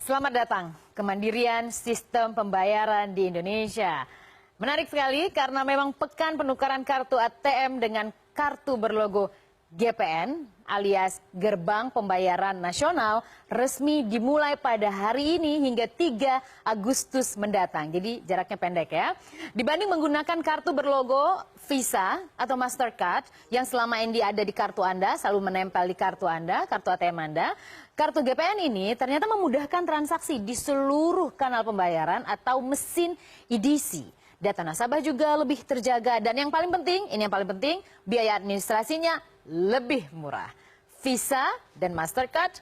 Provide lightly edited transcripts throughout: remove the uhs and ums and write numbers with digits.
Selamat datang ke Mandirian Sistem Pembayaran di Indonesia. Menarik sekali karena memang pekan penukaran kartu ATM dengan kartu berlogo GPN alias Gerbang Pembayaran Nasional resmi dimulai pada hari ini hingga 3 Agustus mendatang. Jadi jaraknya pendek ya. Dibanding menggunakan kartu berlogo Visa atau Mastercard yang selama ini ada di kartu Anda, selalu menempel di kartu Anda, kartu ATM Anda. Kartu GPN ini ternyata memudahkan transaksi di seluruh kanal pembayaran atau mesin EDC. Data nasabah juga lebih terjaga dan yang paling penting, ini yang paling penting, biaya administrasinya lebih murah. Visa dan Mastercard,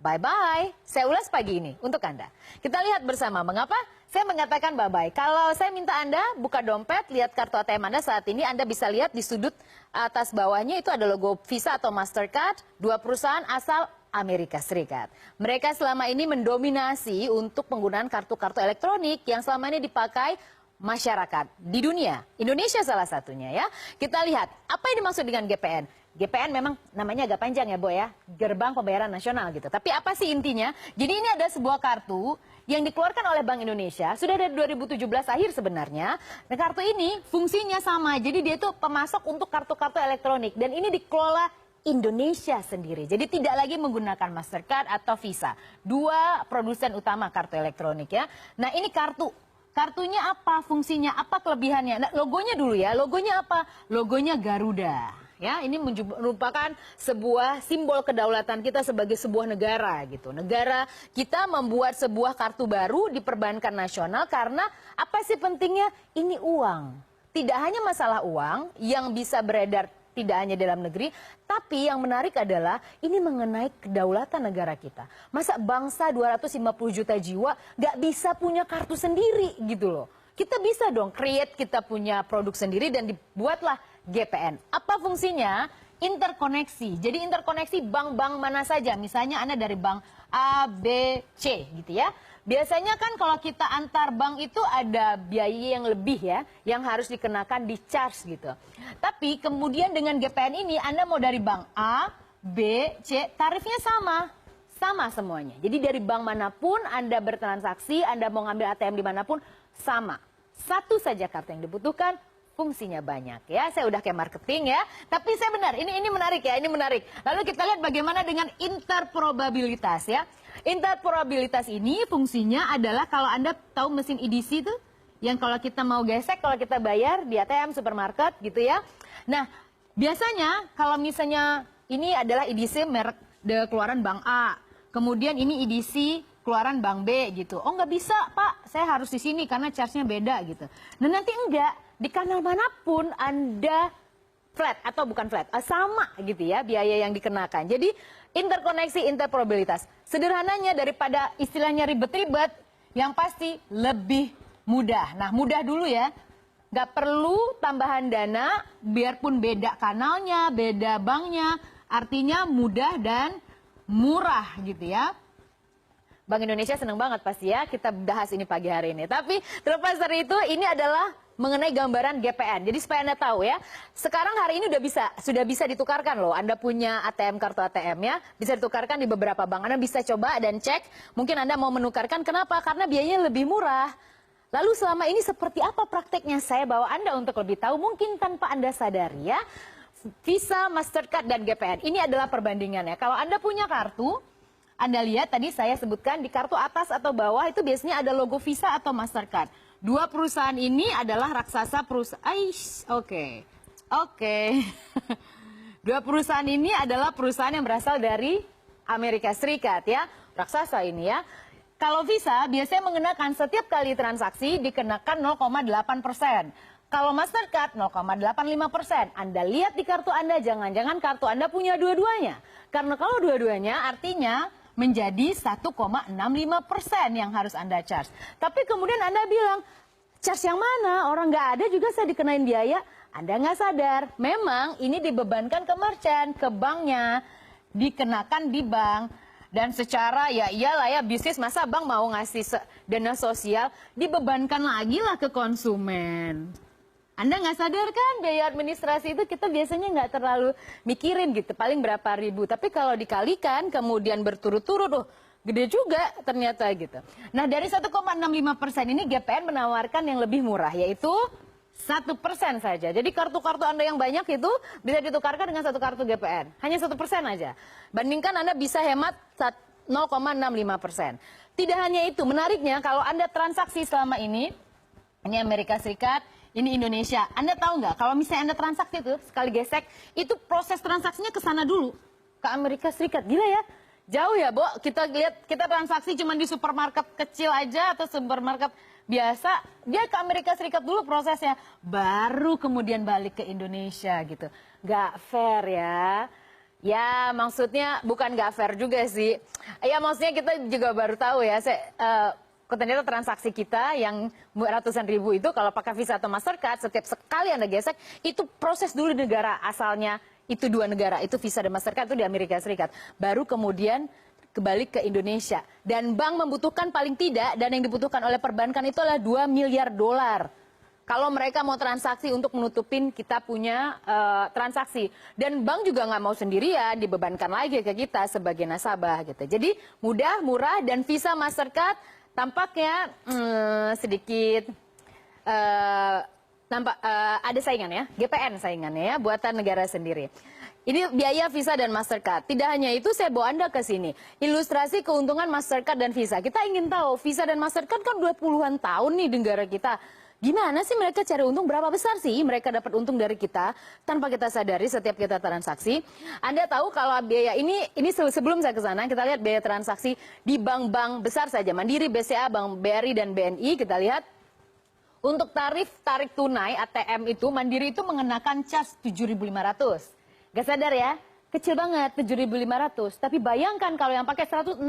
bye-bye. Saya ulas pagi ini untuk Anda. Kita lihat bersama mengapa saya mengatakan bye-bye. Kalau saya minta Anda buka dompet, lihat kartu ATM Anda saat ini, Anda bisa lihat di sudut atas bawahnya itu ada logo Visa atau Mastercard, dua perusahaan asal Amerika Serikat. Mereka selama ini mendominasi untuk penggunaan kartu-kartu elektronik yang selama ini dipakai masyarakat di dunia. Indonesia salah satunya ya. Kita lihat apa yang dimaksud dengan GPN. GPN memang namanya agak panjang ya, Boy ya. Gerbang Pembayaran Nasional gitu. Tapi apa sih intinya? Jadi ini ada sebuah kartu yang dikeluarkan oleh Bank Indonesia. Sudah dari 2017 akhir sebenarnya. Nah, kartu ini fungsinya sama. Jadi dia itu pemasok untuk kartu-kartu elektronik. Dan ini dikelola Indonesia sendiri. Jadi tidak lagi menggunakan Mastercard atau Visa. Dua produsen utama kartu elektronik ya. Nah ini kartu. Kartunya apa? Fungsinya apa? Kelebihannya? Nah, logonya dulu ya. Logonya apa? Logonya Garuda. Ya, ini merupakan sebuah simbol kedaulatan kita sebagai sebuah negara gitu. Negara kita membuat sebuah kartu baru di perbankan nasional karena apa sih pentingnya? Ini uang. Tidak hanya masalah uang yang bisa beredar tidak hanya dalam negeri, tapi yang menarik adalah ini mengenai kedaulatan negara kita. Masa bangsa 250 juta jiwa nggak bisa punya kartu sendiri gitu loh. Kita bisa dong create kita punya produk sendiri dan dibuatlah GPN. Apa fungsinya? Interkoneksi. Jadi interkoneksi bank-bank mana saja. Misalnya Anda dari bank A, B, C gitu ya. Biasanya kan kalau kita antar bank itu ada biaya yang lebih ya, yang harus dikenakan di charge gitu. Tapi kemudian dengan GPN ini Anda mau dari bank A, B, C, tarifnya sama. Sama semuanya. Jadi dari bank manapun Anda bertransaksi, Anda mau ngambil ATM dimanapun, sama. Satu saja kartu yang dibutuhkan, fungsinya banyak ya. Saya udah kayak marketing ya. Tapi saya benar, ini menarik ya, ini menarik. Lalu kita lihat bagaimana dengan interprobabilitas ya. Interprobabilitas ini fungsinya adalah kalau Anda tahu mesin EDC itu yang kalau kita mau gesek, kalau kita bayar di ATM, supermarket gitu ya. Nah, biasanya kalau misalnya ini adalah EDC merek keluaran Bank A. Kemudian ini EDC keluaran Bank B gitu. Oh nggak bisa Pak, saya harus di sini karena charge-nya beda gitu. Nah nanti enggak, di kanal manapun Anda flat atau bukan flat, sama gitu ya biaya yang dikenakan. Jadi interkoneksi interprobabilitas. Sederhananya daripada istilahnya ribet-ribet, yang pasti lebih mudah. Nah mudah dulu ya, nggak perlu tambahan dana, biarpun beda kanalnya, beda banknya, artinya mudah dan murah gitu ya. Bank Indonesia senang banget pasti ya kita bahas ini pagi hari ini. Tapi terlepas dari itu, ini adalah mengenai gambaran GPN. Jadi supaya Anda tahu ya, sekarang hari ini sudah bisa ditukarkan loh. Anda punya ATM, kartu ATM ya, bisa ditukarkan di beberapa bank. Anda bisa coba dan cek, mungkin Anda mau menukarkan. Kenapa? Karena biayanya lebih murah. Lalu selama ini seperti apa prakteknya? Saya bawa Anda untuk lebih tahu, mungkin tanpa Anda sadari ya. Visa, Mastercard, dan GPN. Ini adalah perbandingannya. Kalau Anda punya kartu, Anda lihat tadi saya sebutkan di kartu atas atau bawah itu biasanya ada logo Visa atau Mastercard. Dua perusahaan ini adalah raksasa perusahaan. Oke. Dua perusahaan ini adalah perusahaan yang berasal dari Amerika Serikat ya. Raksasa ini ya. Kalau Visa biasanya mengenakan setiap kali transaksi dikenakan 0,8%. Kalau Mastercard 0,85%. Anda lihat di kartu Anda, jangan-jangan kartu Anda punya dua-duanya. Karena kalau dua-duanya artinya menjadi 1,65% yang harus Anda charge. Tapi kemudian Anda bilang, charge yang mana? Orang nggak ada juga saya dikenain biaya. Anda nggak sadar. Memang ini dibebankan ke merchant, ke banknya. Dikenakan di bank. Dan secara ya iyalah ya bisnis masa bank mau ngasih dana sosial. Dibebankan lagi lah ke konsumen. Anda nggak sadar kan biaya administrasi itu kita biasanya nggak terlalu mikirin gitu, paling berapa ribu. Tapi kalau dikalikan kemudian berturut-turut, gede juga ternyata gitu. Nah dari 1,65% ini GPN menawarkan yang lebih murah, yaitu 1% saja. Jadi kartu-kartu Anda yang banyak itu bisa ditukarkan dengan satu kartu GPN. Hanya 1% aja. Bandingkan Anda bisa hemat 0,65%. Tidak hanya itu, menariknya kalau Anda transaksi selama ini Amerika Serikat, ini Indonesia. Anda tahu nggak, kalau misalnya Anda transaksi itu, sekali gesek, itu proses transaksinya ke sana dulu, ke Amerika Serikat. Gila ya, jauh ya, Bo. Kita lihat, kita transaksi cuma di supermarket kecil aja, atau supermarket biasa, dia ke Amerika Serikat dulu prosesnya, baru kemudian balik ke Indonesia gitu. Nggak fair ya. Ya, maksudnya bukan nggak fair juga sih. Ya, maksudnya kita juga baru tahu ya, ternyata transaksi kita yang ratusan ribu itu kalau pakai Visa atau Mastercard, setiap sekali Anda gesek, itu proses dulu negara asalnya, itu dua negara, itu Visa dan Mastercard itu di Amerika Serikat. Baru kemudian kembali ke Indonesia. Dan bank membutuhkan paling tidak, dan yang dibutuhkan oleh perbankan itu adalah 2 miliar dolar. Kalau mereka mau transaksi untuk menutupin kita punya transaksi. Dan bank juga nggak mau sendirian, dibebankan lagi ke kita sebagai nasabah gitu. Jadi mudah, murah, dan Visa Mastercard tampaknya sedikit ada saingan ya, GPN saingannya ya, buatan negara sendiri. Ini biaya Visa dan Mastercard. Tidak hanya itu, saya bawa Anda ke sini. Ilustrasi keuntungan Mastercard dan Visa. Kita ingin tahu, Visa dan Mastercard kan 20-an tahun nih di negara kita. Gimana sih mereka cari untung, berapa besar sih mereka dapat untung dari kita tanpa kita sadari setiap kita transaksi. Anda tahu kalau biaya ini sebelum saya ke sana, kita lihat biaya transaksi di bank-bank besar saja. Mandiri, BCA, Bank BRI, dan BNI, kita lihat. Untuk tarik tunai ATM itu, Mandiri itu mengenakan cas 7.500. Gak sadar ya, kecil banget 7.500. Tapi bayangkan kalau yang pakai 165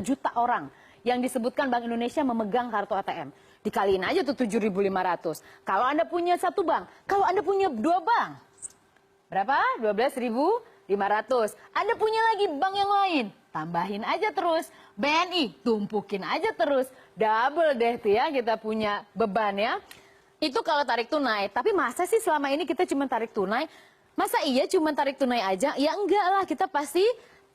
juta orang yang disebutkan Bank Indonesia memegang kartu ATM. Dikaliin aja tuh 7.500. Kalau Anda punya satu bank, kalau Anda punya dua bank, berapa? 12.500. Anda punya lagi bank yang lain, tambahin aja terus. BNI, tumpukin aja terus. Double deh tuh ya, kita punya beban ya. Itu kalau tarik tunai. Tapi masa sih selama ini kita cuma tarik tunai? Masa iya cuma tarik tunai aja? Ya enggak lah, kita pasti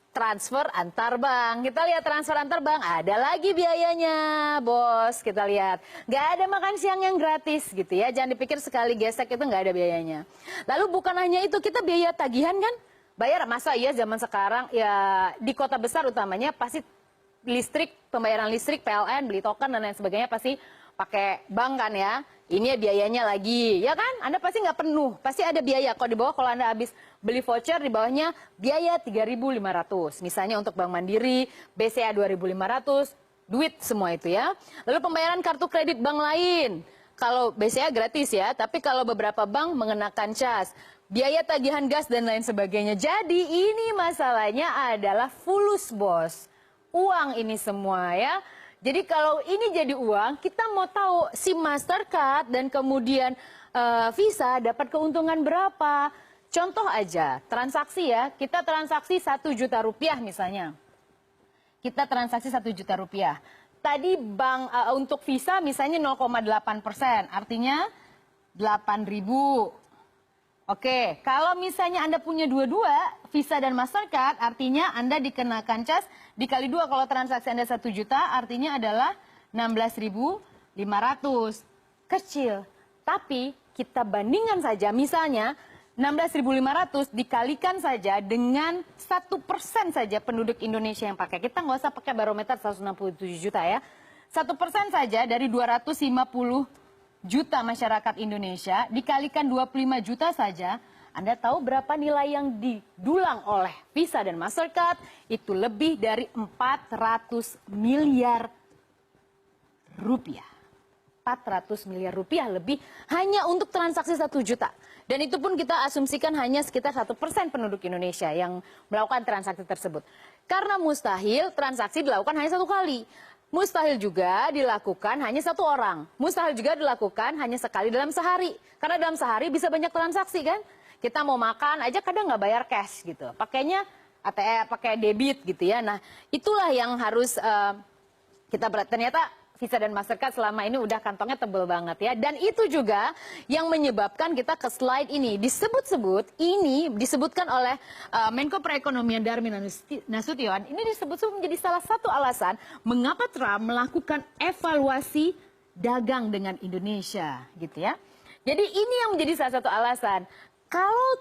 transfer antar bank. Kita lihat transfer antar bank, ada lagi biayanya, bos. Kita lihat, nggak ada makan siang yang gratis gitu ya. Jangan dipikir sekali gesek itu nggak ada biayanya. Lalu bukan hanya itu, kita biaya tagihan kan? Bayar, masa iya zaman sekarang ya di kota besar utamanya pasti listrik, pembayaran listrik, PLN, beli token dan lain sebagainya pasti pakai bank kan ya. Ini biayanya lagi, ya kan? Anda pasti nggak penuh, pasti ada biaya. Kalau di bawah, kalau Anda habis beli voucher, di bawahnya biaya 3.500. Misalnya untuk Bank Mandiri, BCA 2.500, duit semua itu ya. Lalu pembayaran kartu kredit bank lain. Kalau BCA gratis ya, tapi kalau beberapa bank mengenakan cas. Biaya tagihan gas dan lain sebagainya. Jadi ini masalahnya adalah fulus, bos. Uang ini semua ya. Jadi kalau ini jadi uang, kita mau tahu si Mastercard dan kemudian Visa dapat keuntungan berapa. Contoh aja, transaksi ya, kita transaksi 1 juta rupiah misalnya. Kita transaksi 1 juta rupiah. Tadi bank untuk Visa misalnya 0,8%, artinya 8.000. Oke, kalau misalnya Anda punya dua-dua, Visa dan Mastercard, artinya Anda dikenakan cas dikali 2. Kalau transaksi Anda 1 juta, artinya adalah 16.500. Kecil. Tapi kita bandingkan saja, misalnya 16.500 dikalikan saja dengan 1% saja penduduk Indonesia yang pakai. Kita nggak usah pakai barometer 167 juta ya. 1% saja dari 250 juta masyarakat Indonesia dikalikan 25 juta saja, Anda tahu berapa nilai yang didulang oleh Visa dan Mastercard? Itu lebih dari 400 miliar rupiah. 400 miliar rupiah lebih hanya untuk transaksi 1 juta. Dan itu pun kita asumsikan hanya sekitar 1% penduduk Indonesia yang melakukan transaksi tersebut. Karena mustahil transaksi dilakukan hanya satu kali. Mustahil juga dilakukan hanya satu orang. Mustahil juga dilakukan hanya sekali dalam sehari. Karena dalam sehari bisa banyak transaksi kan. Kita mau makan aja kadang nggak bayar cash gitu. Pakainya ATM, pakai debit gitu ya. Nah itulah yang harus kita ternyata Visa dan Mastercard selama ini udah kantongnya tebel banget ya. Dan itu juga yang menyebabkan kita ke slide ini. Disebutkan oleh Menko Perekonomian Darmin Nasution. Ini disebut-sebut menjadi salah satu alasan mengapa Trump melakukan evaluasi dagang dengan Indonesia gitu ya. Jadi ini yang menjadi salah satu alasan. Kalau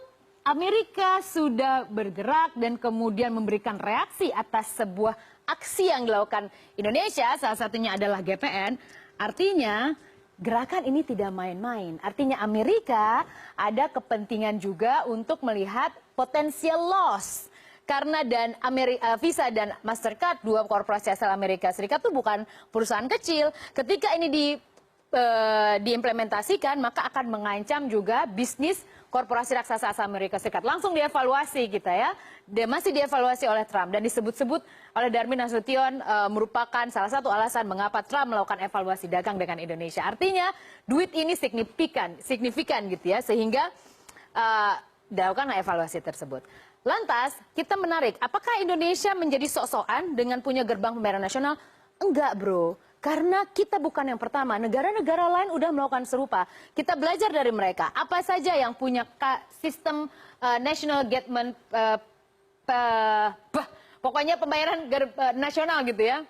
Amerika sudah bergerak dan kemudian memberikan reaksi atas sebuah aksi yang dilakukan Indonesia, salah satunya adalah GPN, artinya gerakan ini tidak main-main. Artinya Amerika ada kepentingan juga untuk melihat potensial loss. Karena Visa dan Mastercard, dua korporasi asal Amerika Serikat itu bukan perusahaan kecil. Ketika ini diimplementasikan, maka akan mengancam juga bisnis korporasi raksasa asal Amerika Serikat. Langsung dievaluasi kita ya. Dia masih dievaluasi oleh Trump dan disebut-sebut oleh Darmin Nasution merupakan salah satu alasan mengapa Trump melakukan evaluasi dagang dengan Indonesia. Artinya duit ini signifikan gitu ya, sehingga dilakukan evaluasi tersebut. Lantas kita menarik, apakah Indonesia menjadi sok-sokan dengan punya gerbang pembayaran nasional? Enggak bro. Karena kita bukan yang pertama, negara-negara lain udah melakukan serupa. Kita belajar dari mereka. Apa saja yang punya sistem national gateway, pokoknya pembayaran nasional gitu ya.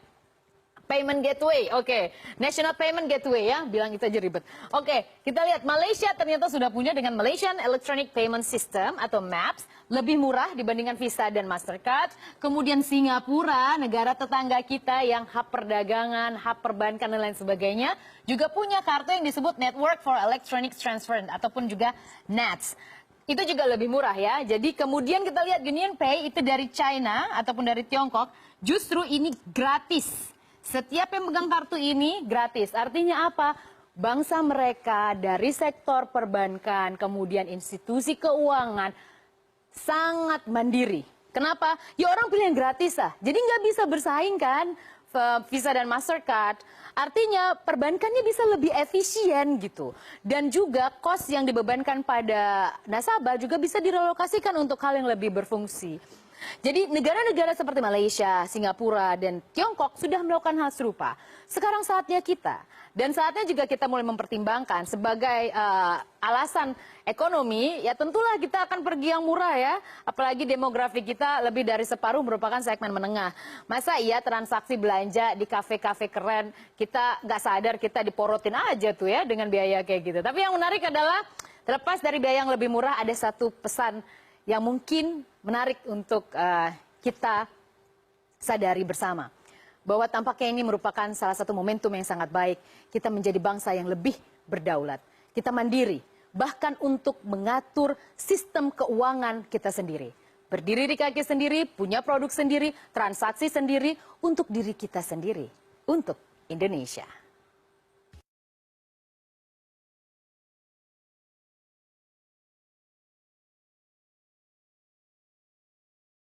Payment Gateway, oke. National Payment Gateway ya, bilang itu aja ribet. Oke, kita lihat Malaysia ternyata sudah punya dengan Malaysian Electronic Payment System atau MAPS. Lebih murah dibandingkan Visa dan Mastercard. Kemudian Singapura, negara tetangga kita yang hub perdagangan, hub perbankan dan lain sebagainya. Juga punya kartu yang disebut Network for Electronic Transfer ataupun juga NETS. Itu juga lebih murah ya. Jadi kemudian kita lihat UnionPay itu dari China ataupun dari Tiongkok. Justru ini gratis. Setiap yang megang kartu ini gratis. Artinya apa? Bangsa mereka dari sektor perbankan, kemudian institusi keuangan, sangat mandiri. Kenapa? Ya orang pilih yang gratis lah. Jadi nggak bisa bersaing kan Visa dan Mastercard. Artinya perbankannya bisa lebih efisien gitu. Dan juga cost yang dibebankan pada nasabah juga bisa direlokasikan untuk hal yang lebih berfungsi. Jadi negara-negara seperti Malaysia, Singapura, dan Tiongkok sudah melakukan hal serupa. Sekarang saatnya kita. Dan saatnya juga kita mulai mempertimbangkan sebagai alasan ekonomi, ya tentulah kita akan pergi yang murah ya. Apalagi demografi kita lebih dari separuh merupakan segmen menengah. Masa iya transaksi belanja di kafe-kafe keren, kita nggak sadar kita diporotin aja tuh ya dengan biaya kayak gitu. Tapi yang menarik adalah terlepas dari biaya yang lebih murah, ada satu pesan yang mungkin menarik untuk kita sadari bersama. Bahwa tampaknya ini merupakan salah satu momentum yang sangat baik. Kita menjadi bangsa yang lebih berdaulat. Kita mandiri. Bahkan untuk mengatur sistem keuangan kita sendiri. Berdiri di kaki sendiri, punya produk sendiri, transaksi sendiri untuk diri kita sendiri. Untuk Indonesia.